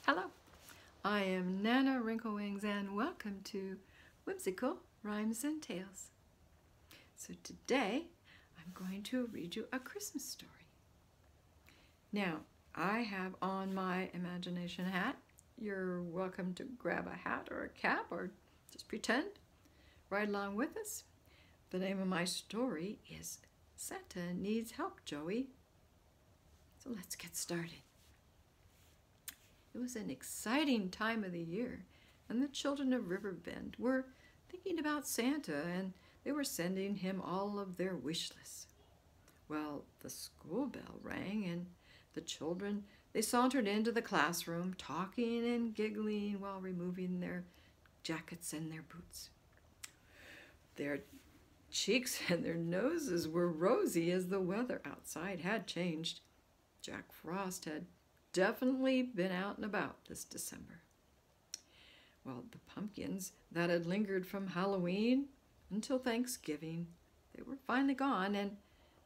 Hello, I am Nana Wrinklewings and welcome to Whimsical Rhymes and Tales. So today I'm going to read you a Christmas story. Now, I have on my imagination hat. You're welcome to grab a hat or a cap or just pretend. Ride along with us. The name of my story is Santa Needs Help, Joey. So let's get started. It was an exciting time of the year, and the children of Riverbend were thinking about Santa, and they were sending him all of their wish lists. Well, the school bell rang, and the children, they sauntered into the classroom, talking and giggling while removing their jackets and their boots. Their cheeks and their noses were rosy as the weather outside had changed. Jack Frost had definitely been out and about this December. Well, the pumpkins that had lingered from Halloween until Thanksgiving, they were finally gone, and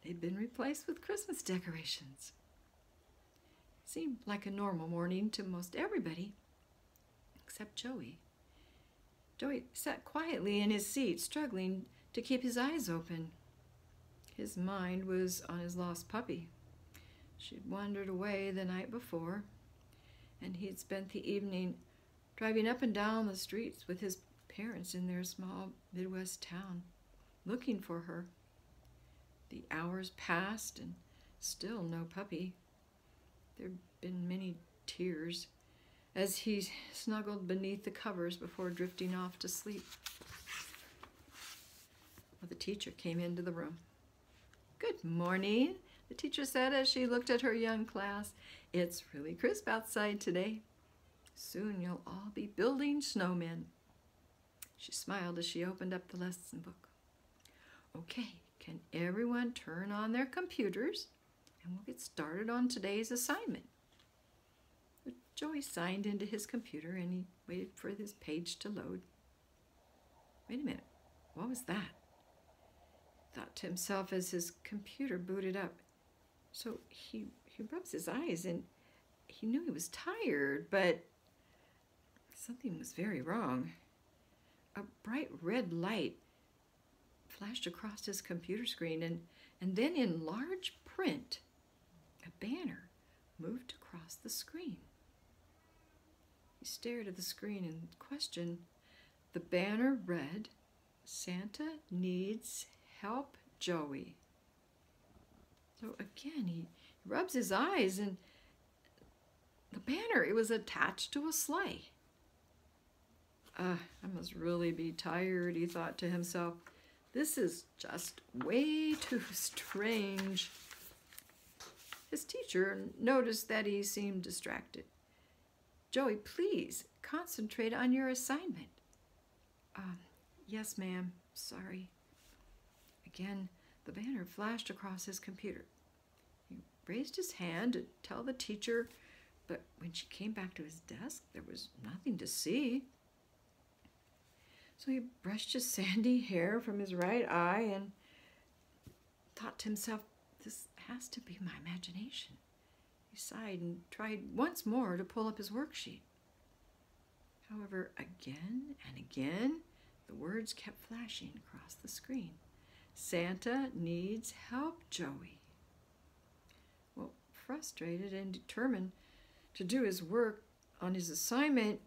they'd been replaced with Christmas decorations. It seemed like a normal morning to most everybody, except Joey. Joey sat quietly in his seat, struggling to keep his eyes open. His mind was on his lost puppy. She'd wandered away the night before, and he'd spent the evening driving up and down the streets with his parents in their small Midwest town, looking for her. The hours passed, and still no puppy. There'd been many tears as he snuggled beneath the covers before drifting off to sleep. Well, the teacher came into the room. "Good morning," the teacher said as she looked at her young class. "It's really crisp outside today. Soon you'll all be building snowmen." She smiled as she opened up the lesson book. "Okay, can everyone turn on their computers and we'll get started on today's assignment." Joey signed into his computer and he waited for his page to load. Wait a minute, what was that? He thought to himself as his computer booted up. So he rubs his eyes and he knew he was tired, but something was very wrong. A bright red light flashed across his computer screen, and then in large print, a banner moved across the screen. He stared at the screen in question. The banner read, "Santa Needs Help, Joey." So again, he rubs his eyes, and the banner, it was attached to a sleigh. I must really be tired," he thought to himself. "This is just way too strange." His teacher noticed that he seemed distracted. "Joey, please concentrate on your assignment." "Yes, ma'am, sorry." Again, the banner flashed across his computer. He raised his hand to tell the teacher, but when she came back to his desk, there was nothing to see. So he brushed his sandy hair from his right eye and thought to himself, "This has to be my imagination." He sighed and tried once more to pull up his worksheet. However, again and again, the words kept flashing across the screen. "Santa needs help, Joey." Well, frustrated and determined to do his work on his assignment,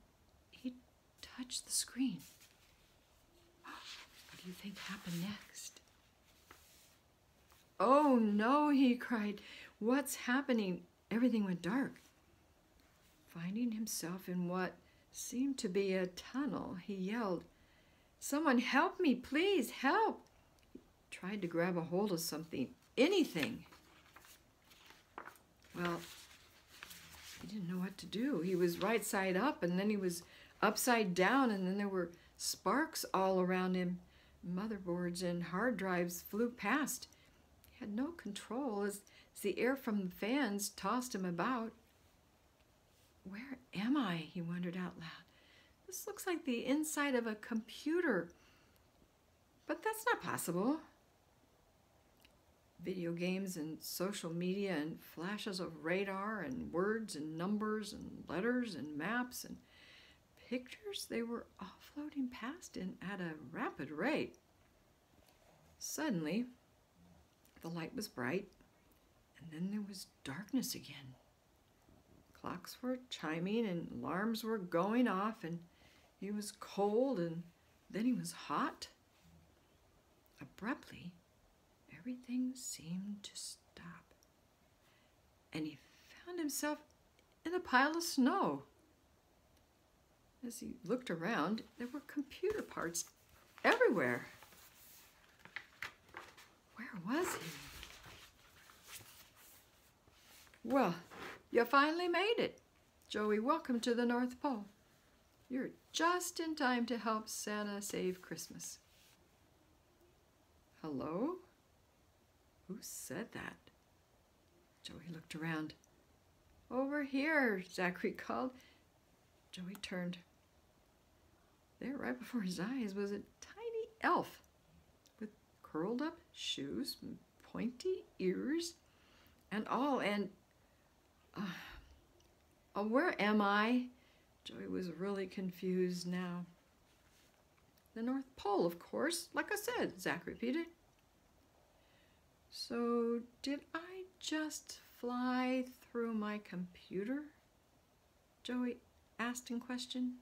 he touched the screen. What do you think happened next? "Oh no," he cried. "What's happening?" Everything went dark. Finding himself in what seemed to be a tunnel, he yelled, "Someone help me, please, help!" He tried to grab a hold of something, anything. Well, he didn't know what to do. He was right side up, and then he was upside down, and then there were sparks all around him. Motherboards and hard drives flew past. He had no control as the air from the fans tossed him about. "Where am I?" he wondered out loud. "This looks like the inside of a computer, but that's not possible." video games and social media and flashes of radar and words and numbers and letters and maps and pictures. They were all floating past him at a rapid rate. Suddenly, the light was bright, and then there was darkness again. Clocks were chiming and alarms were going off, and he was cold, and then he was hot. Abruptly, everything seemed to stop, and he found himself in a pile of snow. As he looked around, there were computer parts everywhere. Where was he? Well, you finally made it. Joey, welcome to the North Pole. You're just in time to help Santa save Christmas. Hello? Who said that? Joey looked around. Over here, Zachary called. Joey turned. There, right before his eyes, was a tiny elf with curled up shoes, and pointy ears, and all. And, where am I? Joey was really confused now. The North Pole, of course, like I said, Zach repeated. So, did I just fly through my computer? Joey asked in question.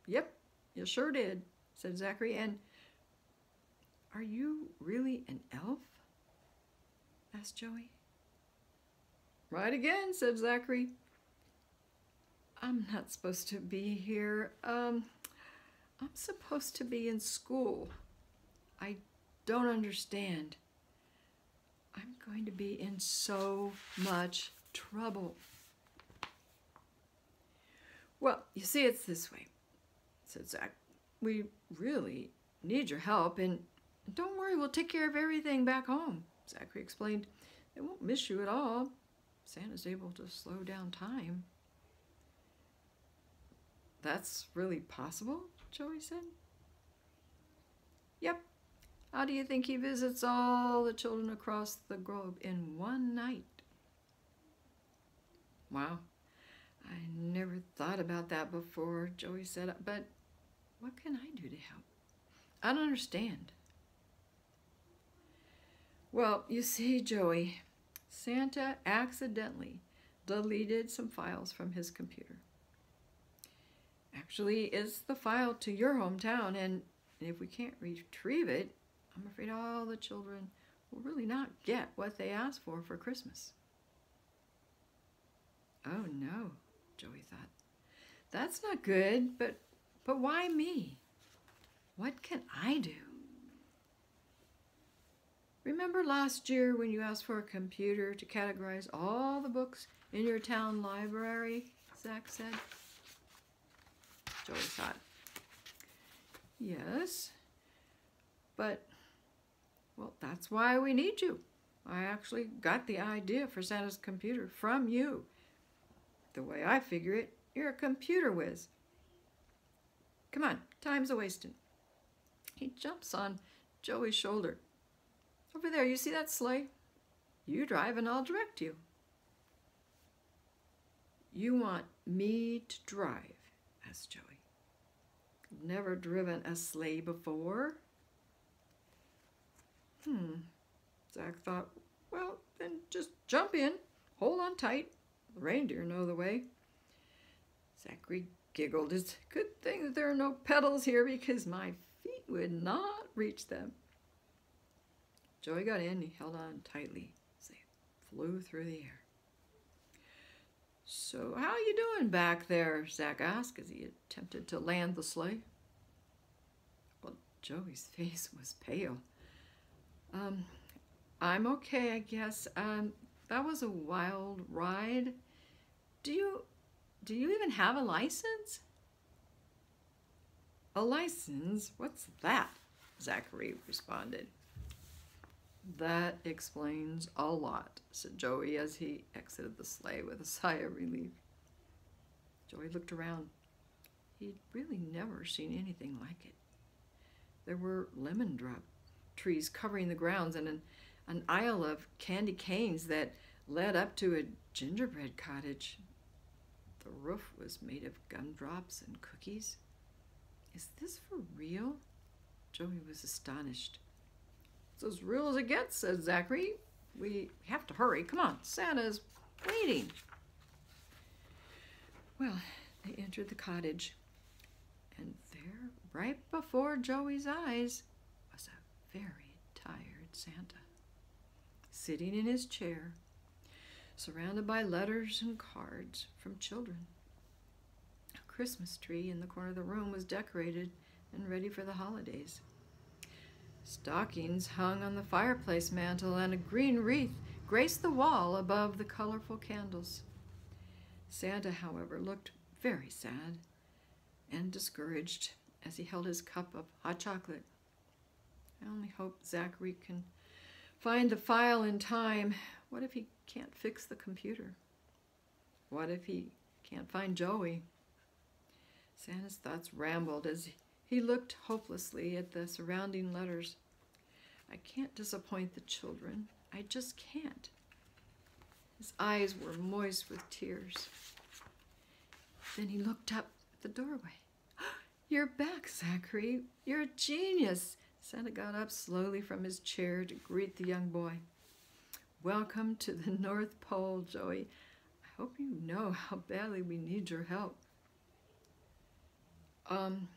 Yep, you sure did, said Zachary. And are you really an elf? Asked Joey. Right again, said Zachary. I'm not supposed to be here. I'm supposed to be in school. I don't understand. I'm going to be in so much trouble. Well, you see, it's this way, said Zach. We really need your help, and don't worry, we'll take care of everything back home, Zachary explained. They won't miss you at all. Santa's able to slow down time. That's really possible, Joey said. Yep. How do you think he visits all the children across the globe in one night? Wow. I never thought about that before, Joey said, but what can I do to help? I don't understand. Well, you see, Joey, Santa accidentally deleted some files from his computer. Actually, it's the file to your hometown, and if we can't retrieve it, I'm afraid all the children will really not get what they asked for Christmas. Oh no, Joey thought. That's not good, but why me? What can I do? Remember last year when you asked for a computer to categorize all the books in your town library, Zach said. Joey thought. Yes, but, well, that's why we need you. I actually got the idea for Santa's computer from you. The way I figure it, you're a computer whiz. Come on, time's a-wasting. He jumps on Joey's shoulder. Over there, you see that sleigh? You drive and I'll direct you. You want me to drive? Asked Joey. I've never driven a sleigh before. Zach thought, well, then just jump in, hold on tight. The reindeer know the way. Zachary giggled. It's a good thing that there are no pedals here because my feet would not reach them. Joey got in, he held on tightly as they flew through the air. So how you doing back there? Zach asked as he attempted to land the sleigh. Well, Joey's face was pale. I'm okay, I guess. That was a wild ride. Do you even have a license? A license? What's that? Zachary responded. That explains a lot, said Joey as he exited the sleigh with a sigh of relief. Joey looked around. He'd really never seen anything like it. There were lemon drop trees covering the grounds and an an aisle of candy canes that led up to a gingerbread cottage. The roof was made of gumdrops and cookies. Is this for real? Joey was astonished. It's as real as it gets, said Zachary. We have to hurry. Come on, Santa's waiting. Well, they entered the cottage, and there, right before Joey's eyes, was a very tired Santa, sitting in his chair, surrounded by letters and cards from children. A Christmas tree in the corner of the room was decorated and ready for the holidays. Stockings hung on the fireplace mantel, and a green wreath graced the wall above the colorful candles. Santa, however, looked very sad and discouraged as he held his cup of hot chocolate. I only hope Zachary can find the file in time. What if he can't fix the computer? What if he can't find Joey? Santa's thoughts rambled as he looked hopelessly at the surrounding letters. I can't disappoint the children. I just can't. His eyes were moist with tears. Then he looked up at the doorway. You're back, Zachary. You're a genius. Santa got up slowly from his chair to greet the young boy. Welcome to the North Pole, Joey. I hope you know how badly we need your help. I'm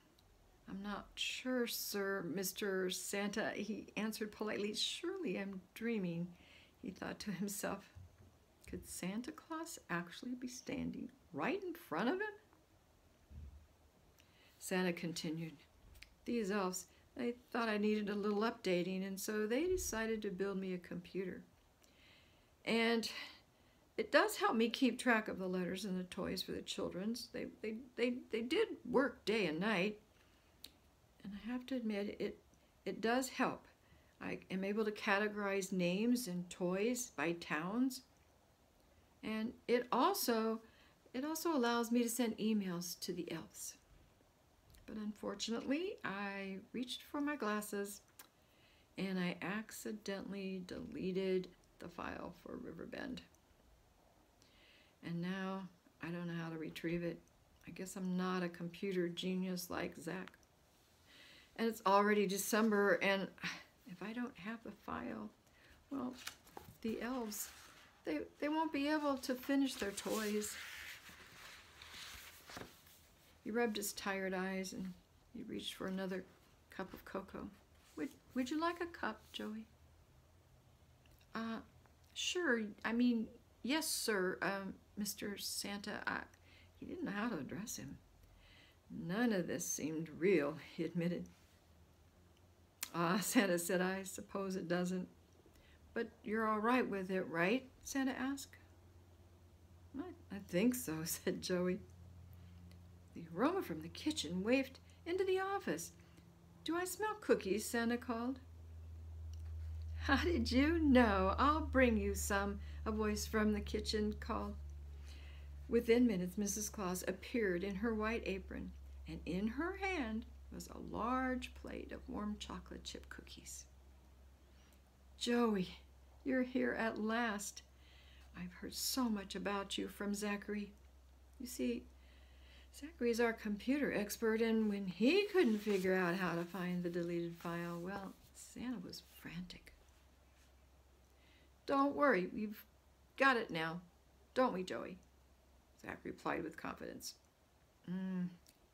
not sure, sir, Mr. Santa, he answered politely. Surely I'm dreaming, he thought to himself. Could Santa Claus actually be standing right in front of him? Santa continued. These elves, they thought I needed a little updating, and so they decided to build me a computer. And it does help me keep track of the letters and the toys for the children. They did work day and night. And I have to admit, it does help. I am able to categorize names and toys by towns. And it also allows me to send emails to the elves. But unfortunately, I reached for my glasses and I accidentally deleted the file for Riverbend. And now I don't know how to retrieve it. I guess I'm not a computer genius like Zach. And it's already December, and if I don't have the file, well, the elves, they won't be able to finish their toys. He rubbed his tired eyes and he reached for another cup of cocoa. Would you like a cup, Joey? Sure. I mean, yes, sir, Mr. Santa. He didn't know how to address him. None of this seemed real, he admitted. Santa said, I suppose it doesn't. But you're all right with it, right? Santa asked. I think so, said Joey. The aroma from the kitchen wafted into the office. Do I smell cookies? Santa called. How did you know? I'll bring you some, a voice from the kitchen called. Within minutes, Mrs. Claus appeared in her white apron, and in her hand was a large plate of warm chocolate chip cookies. Joey, you're here at last. I've heard so much about you from Zachary. You see, Zachary's our computer expert, and when he couldn't figure out how to find the deleted file, well, Santa was frantic. Don't worry, we've got it now, don't we, Joey? Zach replied with confidence.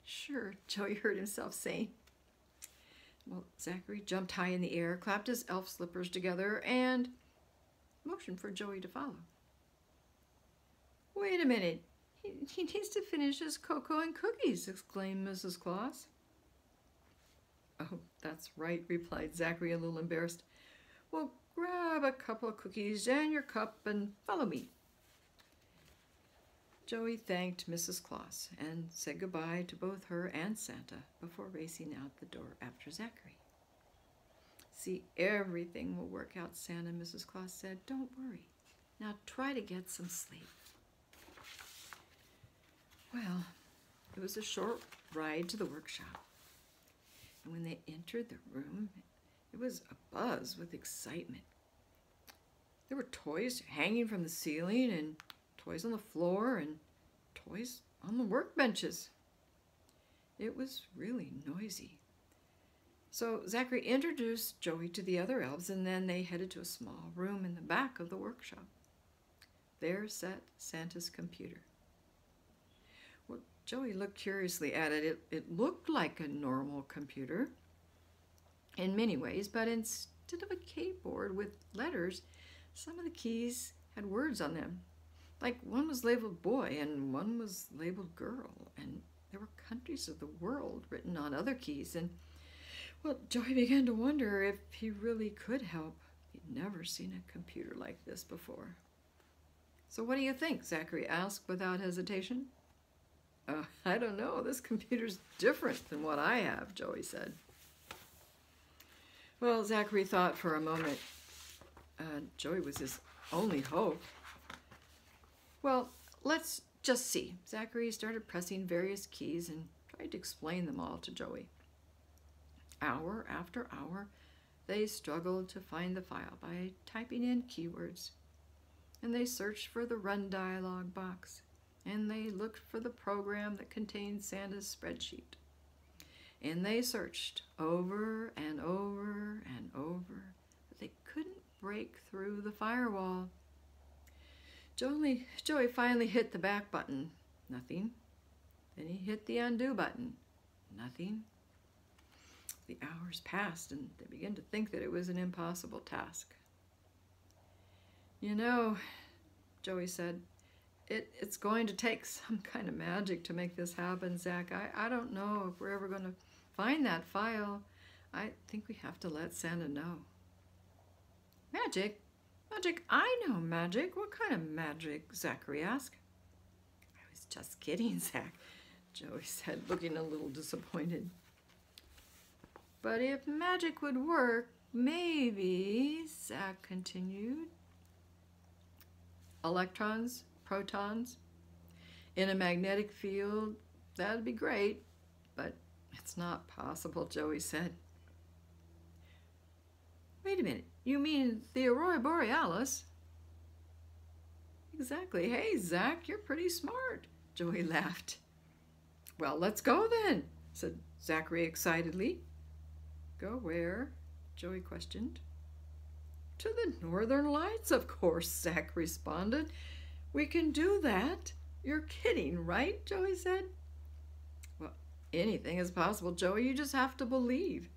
Sure, Joey heard himself saying. Well, Zachary jumped high in the air, clapped his elf slippers together, and motioned for Joey to follow. Wait a minute. He needs to finish his cocoa and cookies, exclaimed Mrs. Claus. Oh, that's right, replied Zachary, a little embarrassed. Well, grab a couple of cookies and your cup and follow me. Joey thanked Mrs. Claus and said goodbye to both her and Santa before racing out the door after Zachary. See, everything will work out, Santa, Mrs. Claus said. Don't worry. Now try to get some sleep. Well, it was a short ride to the workshop. And when they entered the room, it was abuzz with excitement. There were toys hanging from the ceiling and toys on the floor and toys on the workbenches. It was really noisy. So Zachary introduced Joey to the other elves, and then they headed to a small room in the back of the workshop. There sat Santa's computer. Well, Joey looked curiously at it. It looked like a normal computer in many ways, but instead of a keyboard with letters, some of the keys had words on them. Like one was labeled boy and one was labeled girl, and there were countries of the world written on other keys. And well, Joey began to wonder if he really could help. He'd never seen a computer like this before. So what do you think? Zachary asked without hesitation. I don't know. This computer's different than what I have, Joey said. Well, Zachary thought for a moment. Joey was his only hope. Well, let's just see. Zachary started pressing various keys and tried to explain them all to Joey. Hour after hour, they struggled to find the file by typing in keywords. And they searched for the run dialog box. And they looked for the program that contained Santa's spreadsheet. And they searched over and over and over, but they couldn't break through the firewall. Joey finally hit the back button. Nothing. Then he hit the undo button. Nothing. The hours passed, and they began to think that it was an impossible task. You know, Joey said, it's going to take some kind of magic to make this happen, Zach. I don't know if we're ever going to find that file. I think we have to let Santa know. Magic? Magic? I know magic. What kind of magic? Zachary asked. I was just kidding, Zach, Joey said, looking a little disappointed. But if magic would work, maybe, Zach continued. Electrons, protons, in a magnetic field, that'd be great, but it's not possible, Joey said. Wait a minute, you mean the Aurora Borealis? Exactly. Hey, Zach, you're pretty smart, Joey laughed. Well, let's go then, said Zachary excitedly. Go where? Joey questioned. To the Northern Lights, of course, Zach responded. We can do that. You're kidding, right? Joey said. Well, anything is possible, Joey. You just have to believe.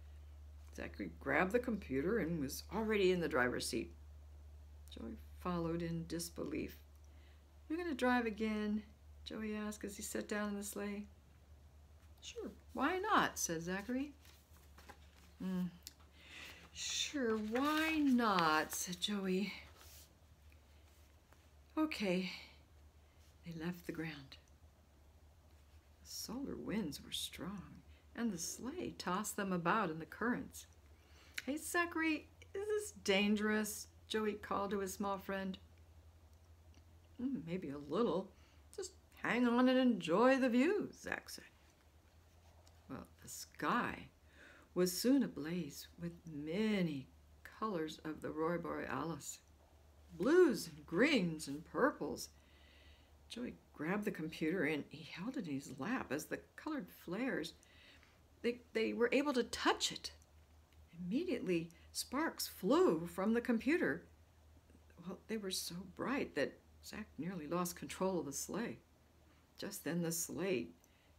Zachary grabbed the computer and was already in the driver's seat. Joey followed in disbelief. You're going to drive again? Joey asked as he sat down in the sleigh. Sure, why not? Said Zachary. Sure, why not? Said Joey. Okay. They left the ground. The solar winds were strong, and the sleigh tossed them about in the currents. Hey, Zachary, is this dangerous? Joey called to his small friend. Maybe a little. Just hang on and enjoy the view, Zach said. Well, the sky was soon ablaze with many colors of the Aurora Borealis. Blues and greens and purples. Joey grabbed the computer and he held it in his lap as the colored flares, they were able to touch it. Immediately, sparks flew from the computer. Well, they were so bright that Zach nearly lost control of the sleigh. Just then the sleigh,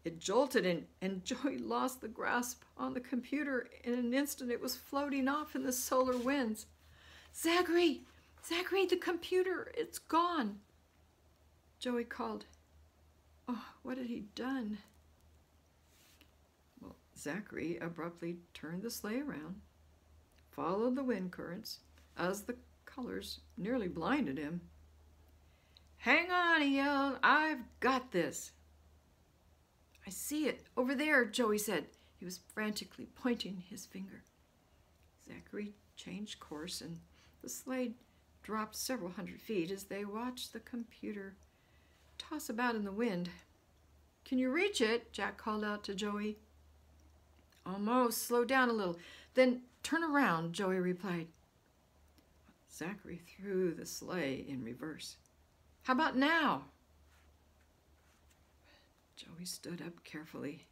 it jolted and Joey lost the grasp on the computer. In an instant, it was floating off in the solar winds. Zachary, the computer, it's gone. Joey called. Oh, what had he done? Well, Zachary abruptly turned the sleigh around, followed the wind currents as the colors nearly blinded him. Hang on, he yelled. I've got this. I see it. Over there, Joey said. He was frantically pointing his finger. Zachary changed course, and the sleigh dropped several hundred feet as they watched the computer toss about in the wind. Can you reach it? Jack called out to Joey. Almost. Slow down a little. Then turn around, Joey replied. Zachary threw the sleigh in reverse. How about now? Joey stood up carefully.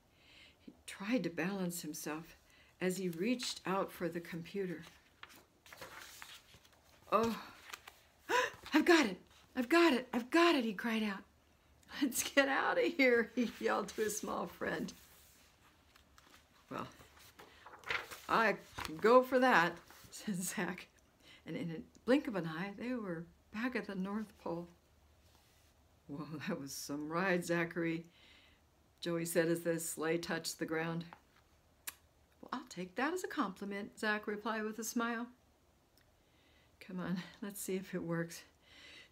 He tried to balance himself as he reached out for the computer. Oh, I've got it! I've got it! I've got it! He cried out. Let's get out of here, he yelled to his small friend. Well, I can go for that, said Zach. And in a blink of an eye, they were back at the North Pole. Well, that was some ride, Zachary, Joey said as the sleigh touched the ground. Well, I'll take that as a compliment, Zach replied with a smile. Come on, let's see if it works.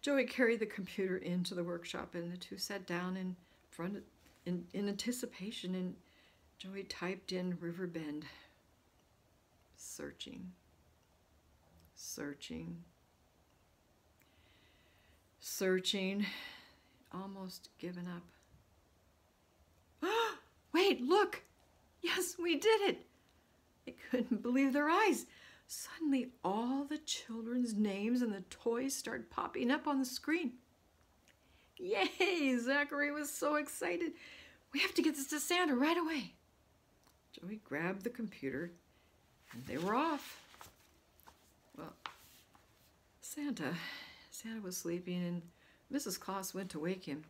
Joey carried the computer into the workshop, and the two sat down in anticipation, and Joey typed in Riverbend. Searching. Almost given up. Wait, look! Yes, we did it! They couldn't believe their eyes. Suddenly, all the children's names and the toys started popping up on the screen. Yay! Zachary was so excited. We have to get this to Santa right away. Joey grabbed the computer, and they were off. Well, Santa was sleeping, and Mrs. Claus went to wake him.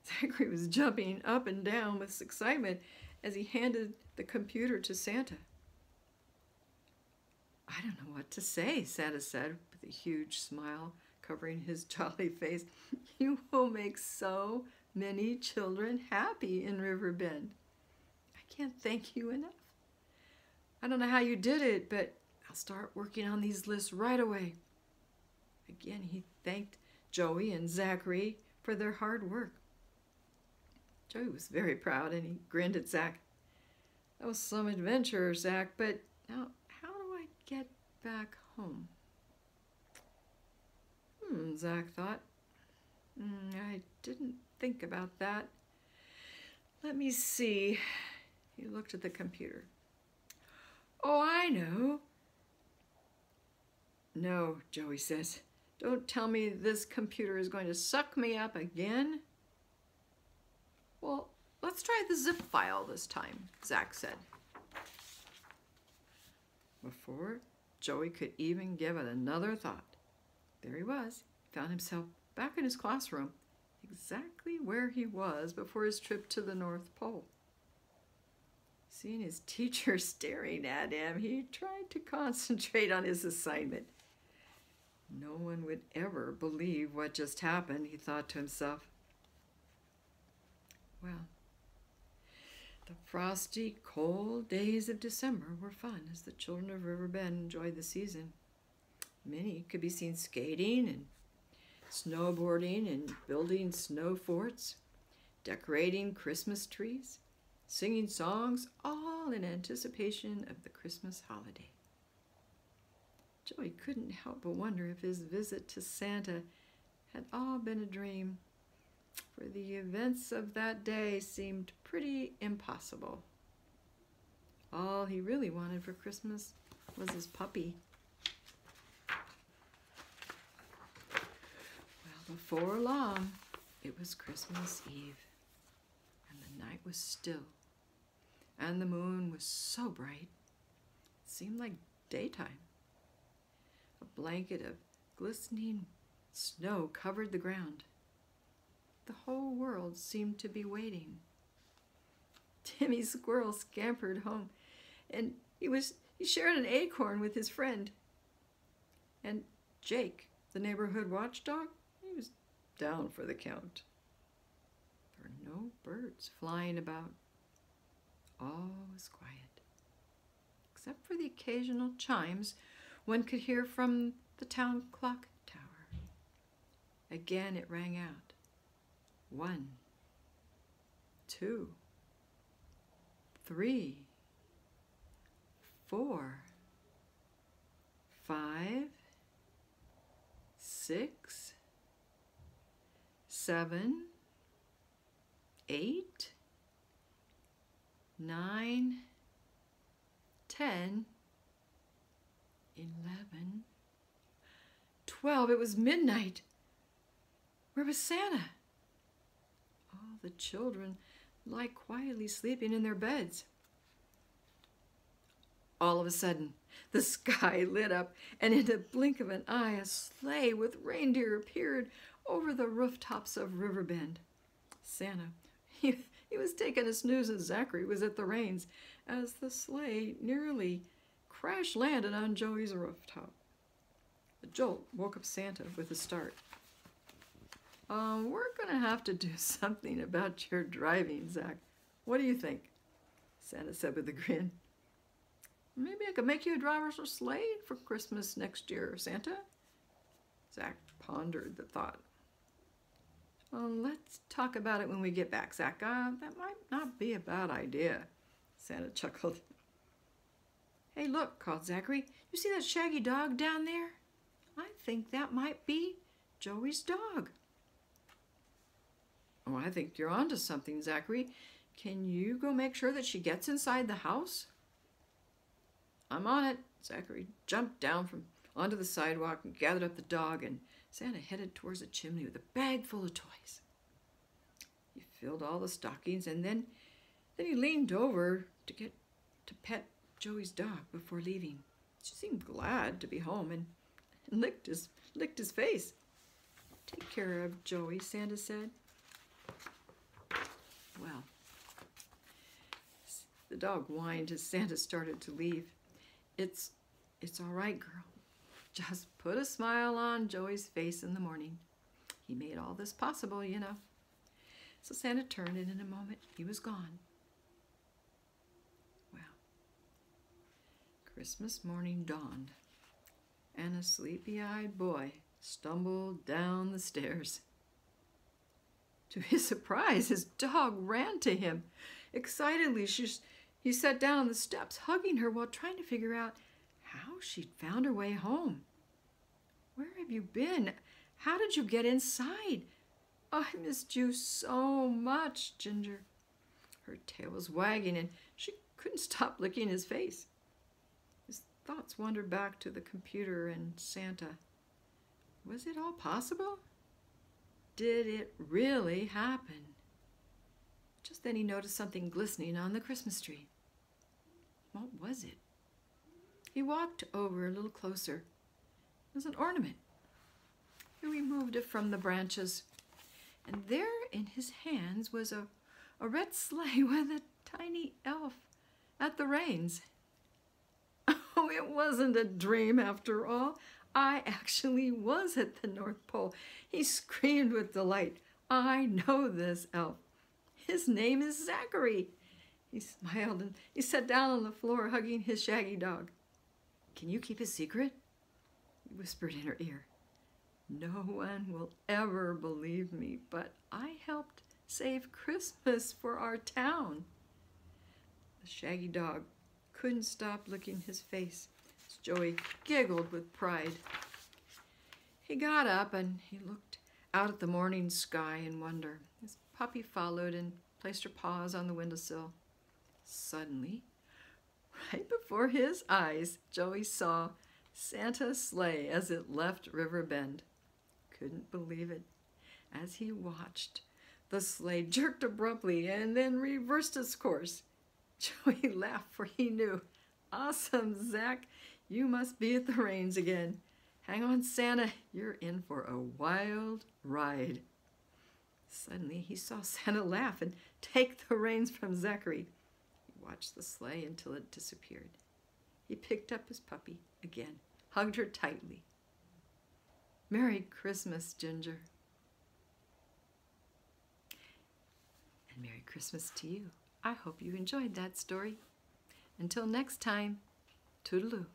Zachary was jumping up and down with excitement as he handed the computer to Santa. I don't know what to say, Santa said with a huge smile covering his jolly face. You will make so many children happy in Riverbend. I can't thank you enough. I don't know how you did it, but I'll start working on these lists right away. Again, he thanked Joey and Zachary for their hard work. Joey was very proud, and he grinned at Zach. That was some adventure, Zach, but now how do I get back home? Zach thought. I didn't think about that. Let me see. He looked at the computer. Oh, I know. No, Joey says. Don't tell me this computer is going to suck me up again. Well, let's try the zip file this time, Zach said. Before Joey could even give it another thought, there he was. He found himself back in his classroom, exactly where he was before his trip to the North Pole. Seeing his teacher staring at him, he tried to concentrate on his assignment. No one would ever believe what just happened, he thought to himself. Well, the frosty, cold days of December were fun as the children of Riverbend enjoyed the season. Many could be seen skating and snowboarding and building snow forts, decorating Christmas trees, singing songs, all in anticipation of the Christmas holiday. Joey couldn't help but wonder if his visit to Santa had all been a dream, for the events of that day seemed pretty impossible. All he really wanted for Christmas was his puppy. Well, before long, it was Christmas Eve, and the night was still, and the moon was so bright, it seemed like daytime. A blanket of glistening snow covered the ground. The whole world seemed to be waiting. Timmy Squirrel scampered home, and he shared an acorn with his friend. And Jake, the neighborhood watchdog, he was down for the count. There were no birds flying about. All was quiet, except for the occasional chimes one could hear from the town clock tower. Again it rang out. 1, 2, 3, 4, 5, 6, 7, 8, 9, 10, 11, 12. It was midnight. Where was Santa? All the children lie quietly sleeping in their beds. All of a sudden, the sky lit up, and in a blink of an eye, a sleigh with reindeer appeared over the rooftops of Riverbend. Santa, he was taking a snooze, and Zachary was at the reins as the sleigh nearly crash-landed on Joey's rooftop. The jolt woke up Santa with a start. We're going to have to do something about your driving, Zach. What do you think? Santa said with a grin. Maybe I could make you a driver's sleigh for Christmas next year, Santa. Zach pondered the thought. Let's talk about it when we get back, Zach. That might not be a bad idea, Santa chuckled. Hey, look, called Zachary. You see that shaggy dog down there? I think that might be Joey's dog. Oh, I think you're onto something, Zachary. Can you go make sure that she gets inside the house? I'm on it. Zachary jumped down onto the sidewalk and gathered up the dog, and Santa headed towards the chimney with a bag full of toys. He filled all the stockings, and then he leaned over to pet Joey's dog before leaving. She seemed glad to be home and licked his face. Take care of Joey, Santa said. Well, the dog whined as Santa started to leave. It's all right, girl. Just put a smile on Joey's face in the morning. He made all this possible, you know. So Santa turned, and in a moment, he was gone. Well, Christmas morning dawned, and a sleepy-eyed boy stumbled down the stairs. To his surprise, his dog ran to him. Excitedly, he sat down on the steps, hugging her while trying to figure out how she'd found her way home. Where have you been? How did you get inside? I missed you so much, Ginger. Her tail was wagging, and she couldn't stop licking his face. His thoughts wandered back to the computer and Santa. Was it all possible? Did it really happen? Just then he noticed something glistening on the Christmas tree. What was it? He walked over a little closer. It was an ornament. He removed it from the branches, and there in his hands was a red sleigh with a tiny elf at the reins. Oh, it wasn't a dream after all. I actually was at the North Pole. He screamed with delight. I know this elf. His name is Zachary. He smiled and he sat down on the floor hugging his shaggy dog. Can you keep a secret? He whispered in her ear. No one will ever believe me, but I helped save Christmas for our town. The shaggy dog couldn't stop licking his face as Joey giggled with pride. He got up and he looked out at the morning sky in wonder. His puppy followed and placed her paws on the windowsill. Suddenly, right before his eyes, Joey saw Santa's sleigh as it left Riverbend. Couldn't believe it. As he watched, the sleigh jerked abruptly and then reversed its course. Joey laughed, for he knew. Awesome, Zach. You must be at the reins again. Hang on, Santa. You're in for a wild ride. Suddenly, he saw Santa laugh and take the reins from Zachary. He watched the sleigh until it disappeared. He picked up his puppy again, hugged her tightly. Merry Christmas, Ginger. And Merry Christmas to you. I hope you enjoyed that story. Until next time, toodaloo.